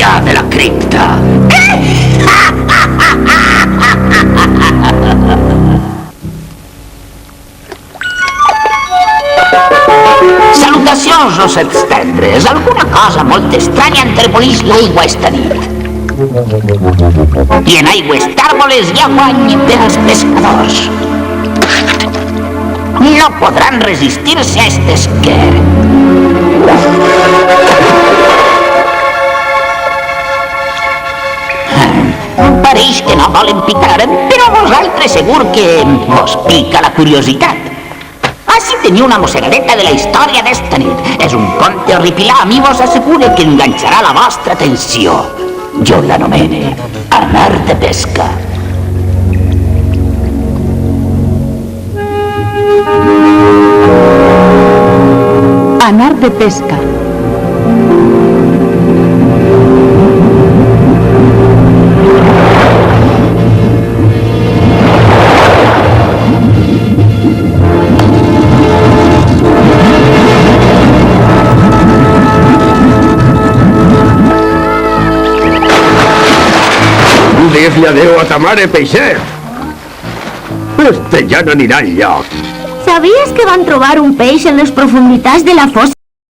enllà de la cripta. Salutacions, ossets tendres. Alguna cosa molt estranya entremolix l'aigua esta nit. I en aigües tàrboles hi ha guany dels pescadors. No podran resistir-se a este esquer. Pareix que no volen picar, però a vosaltres segur que vos pica la curiositat. Així teniu una mossegadeta de la història d'esta nit. És un conte horripilant i vos assegure que enganxarà la vostra atenció. Jo l'anomene Anar de pesca. Anar de pesca. Dis-li adéu a ta mare, peixet. Este ja no anirà enlloc. Sabies que van trobar un peix en les profunditats de la fossa